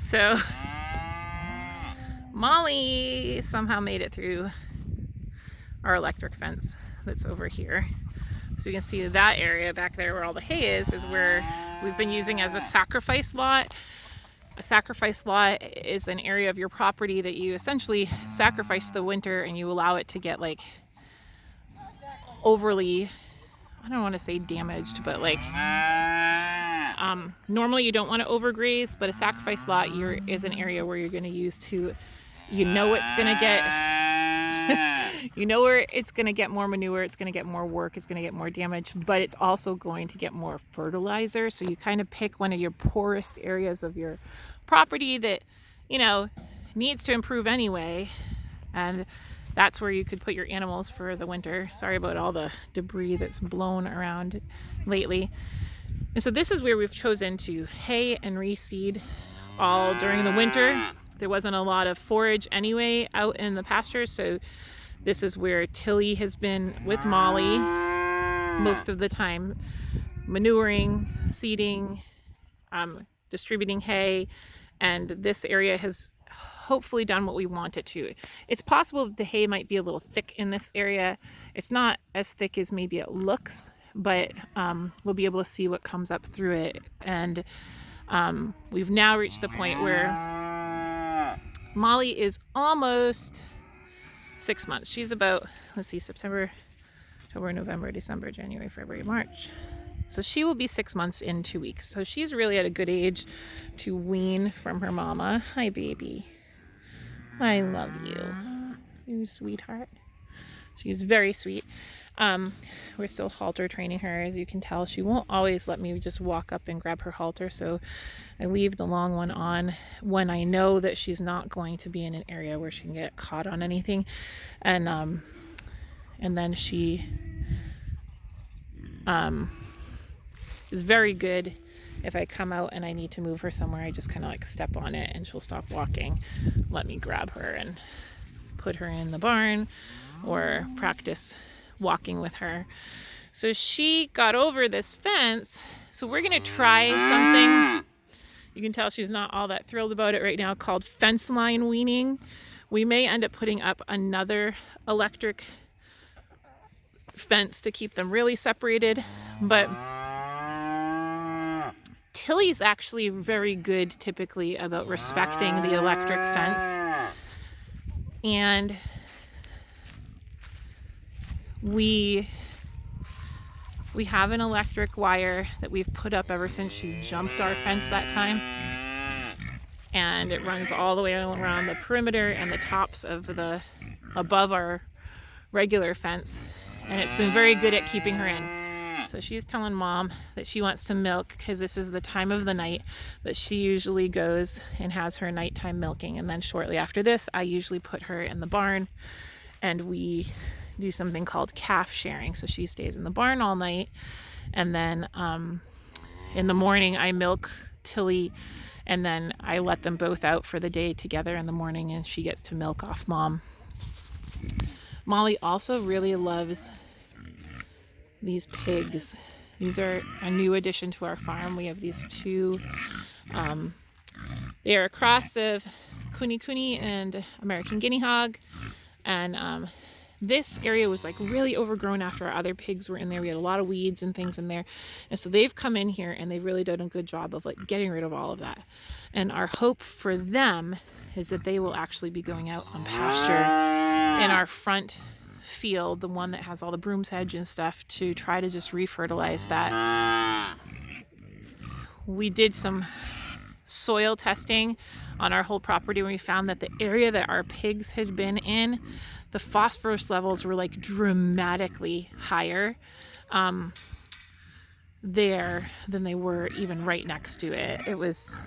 So Molly somehow made it through our electric fence that's over here. So you can see that area back there where all the hay is where we've been using as a sacrifice lot. A sacrifice lot is an area of your property that you essentially sacrifice the winter and you allow it to get like overly, I don't want to say damaged, but like normally you don't want to overgraze, but a sacrifice lot is an area where you're going to use to, it's going to get, where it's going to get more manure, it's going to get more work, it's going to get more damage, but it's also going to get more fertilizer. So you kind of pick one of your poorest areas of your property that, needs to improve anyway. And that's where you could put your animals for the winter. Sorry about all the debris that's blown around lately. And so this is where we've chosen to hay and reseed all during the winter. There wasn't a lot of forage anyway out in the pastures, so this is where Tilly has been with Molly most of the time, manuring, seeding, distributing hay, and this area has hopefully done what we want it to. It's possible that the hay might be a little thick in this area. It's not as thick as maybe it looks, but we'll be able to see what comes up through it. And we've now reached the point where Molly is almost 6 months. She's about, September, October, November, December, January, February, March. So she will be 6 months in 2 weeks. So she's really at a good age to wean from her mama. Hi, baby. I love you. You sweetheart. She's very sweet. We're still halter training her. As you can tell, she won't always let me just walk up and grab her halter, so I leave the long one on when I know that she's not going to be in an area where she can get caught on anything. And then she is very good. If I come out and I need to move her somewhere, I just kind of like step on it and she'll stop walking, let me grab her and put her in the barn or practice walking with her. So she got over this fence. So we're going to try something. You can tell she's not all that thrilled about it right now, called fence line weaning. We may end up putting up another electric fence to keep them really separated, but Tilly's actually very good typically about respecting the electric fence. And we have an electric wire that we've put up ever since she jumped our fence that time. And it runs all the way around the perimeter and the tops of above our regular fence. And it's been very good at keeping her in. So she's telling Mom that she wants to milk because this is the time of the night that she usually goes and has her nighttime milking. And then shortly after this, I usually put her in the barn and we do something called calf sharing. So she stays in the barn all night. And then in the morning, I milk Tilly and then I let them both out for the day together in the morning and she gets to milk off Mom. Molly also really loves these pigs. These are a new addition to our farm. We have these two. They are a cross of Kuni and American Guinea Hog. And this area was like really overgrown after our other pigs were in there. We had a lot of weeds and things in there. And so they've come in here and they've really done a good job of like getting rid of all of that. And our hope for them is that they will actually be going out on pasture in our front field, the one that has all the broom's hedge and stuff, to try to just refertilize that. We did some soil testing on our whole property when we found that the area that our pigs had been in, the phosphorus levels were like dramatically higher there than they were even right next to it. It was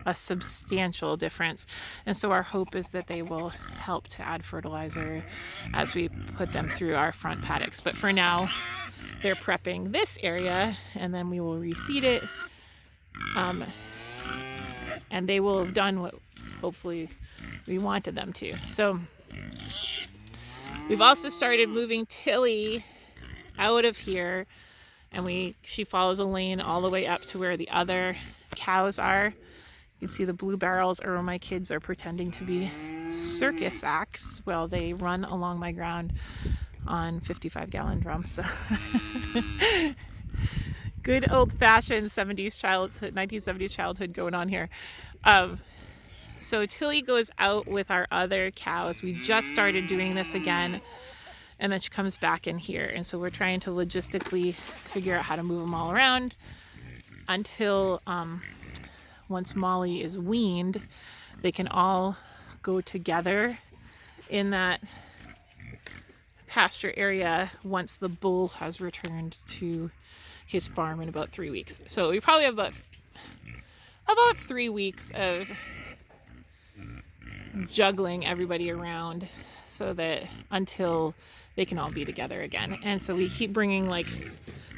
a substantial difference. And so our hope is that they will help to add fertilizer as we put them through our front paddocks. But for now, they're prepping this area and then we will reseed it. And they will have done what hopefully we wanted them to. So we've also started moving Tilly out of here and she follows a lane all the way up to where the other cows are. You can see the blue barrels are where my kids are pretending to be circus acts while they run along my ground on 55-gallon drums. So good old-fashioned 1970s childhood going on here. So Tilly goes out with our other cows. We just started doing this again, and then she comes back in here. And so we're trying to logistically figure out how to move them all around until once Molly is weaned, they can all go together in that pasture area once the bull has returned to his farm in about 3 weeks. So we probably have about 3 weeks of juggling everybody around so that until they can all be together again. And so we keep bringing like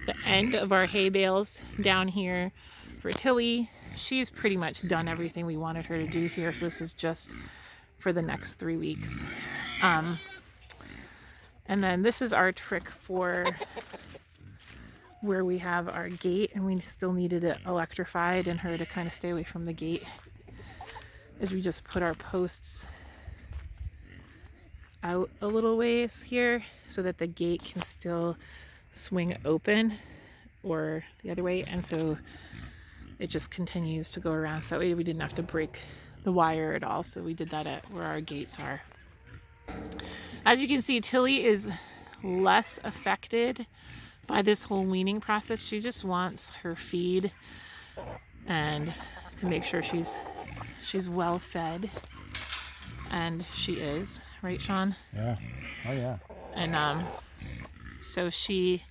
the end of our hay bales down here for Tilly. She's pretty much done everything we wanted her to do here, so this is just for the next 3 weeks. And then this is our trick for where we have our gate, and we still needed it electrified and her to kind of stay away from the gate, is we just put our posts out a little ways here so that the gate can still swing open, or the other way, and so it just continues to go around, so that way we didn't have to break the wire at all. So we did that at where our gates are. As you can see, Tilly is less affected by this whole weaning process. She just wants her feed and to make sure she's well fed, and she is, right, Sean? Yeah. Oh yeah. And so sorry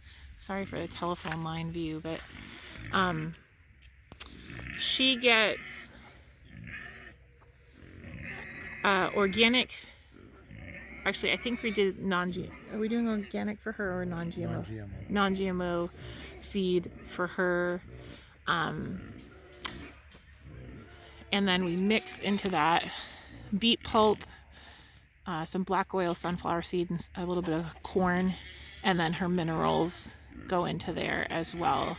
for the telephone line view, but she gets organic. Actually, I think we did non-GMO. Are we doing organic for her or non-GMO? Non-GMO. Non-GMO feed for her. And then we mix into that beet pulp, some black oil, sunflower seed, and a little bit of corn. And then her minerals go into there as well.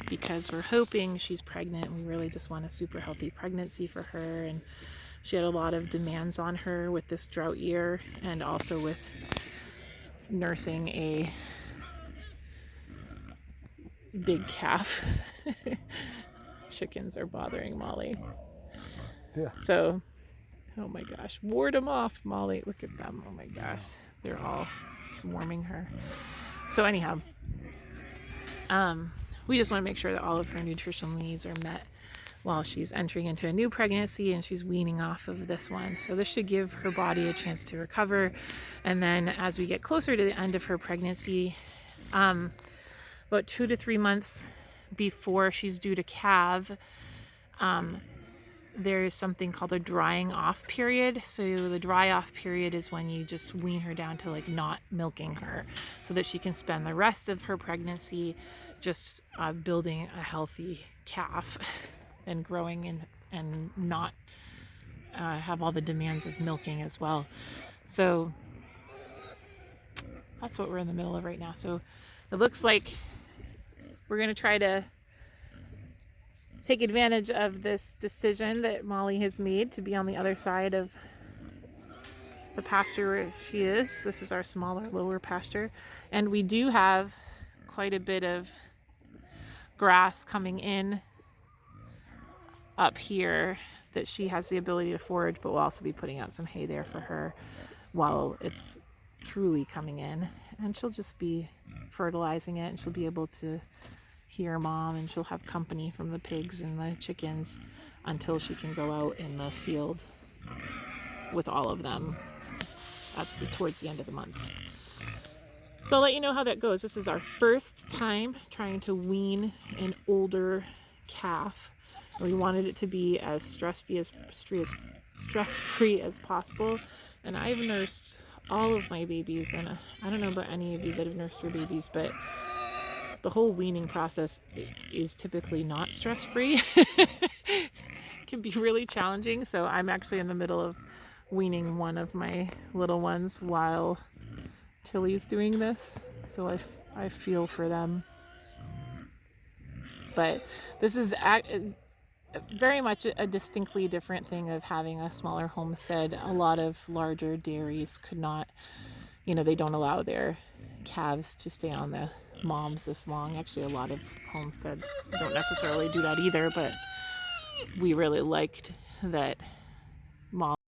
Because we're hoping she's pregnant. We really just want a super healthy pregnancy for her. And she had a lot of demands on her with this drought year, and also with nursing a big calf. Chickens are bothering Molly. Yeah. So, oh my gosh, ward them off, Molly. Look at them. Oh my gosh, they're all swarming her. So anyhow, we just want to make sure that all of her nutritional needs are met while she's entering into a new pregnancy and she's weaning off of this one. So this should give her body a chance to recover. And then as we get closer to the end of her pregnancy, about 2 to 3 months before she's due to calve, there's something called a drying off period. So the dry off period is when you just wean her down to like not milking her, so that she can spend the rest of her pregnancy just building a healthy calf and growing and not have all the demands of milking as well. So that's what we're in the middle of right now. So it looks like we're going to try to take advantage of this decision that Molly has made to be on the other side of the pasture where she is. This is our smaller, lower pasture. And we do have quite a bit of grass coming in up here that she has the ability to forage, but we'll also be putting out some hay there for her while it's truly coming in. And she'll just be fertilizing it, and she'll be able to hear Mom, and she'll have company from the pigs and the chickens until she can go out in the field with all of them towards the end of the month. So I'll let you know how that goes. This is our first time trying to wean an older calf. We wanted it to be as stress-free as possible. And I've nursed all of my babies, and I don't know about any of you that have nursed your babies, but the whole weaning process is typically not stress-free. It can be really challenging. So I'm actually in the middle of weaning one of my little ones while Tilly's doing this. So I feel for them. But this is very much a distinctly different thing of having a smaller homestead. A lot of larger dairies could not, they don't allow their calves to stay on the moms this long. Actually, a lot of homesteads don't necessarily do that either, but we really liked that mom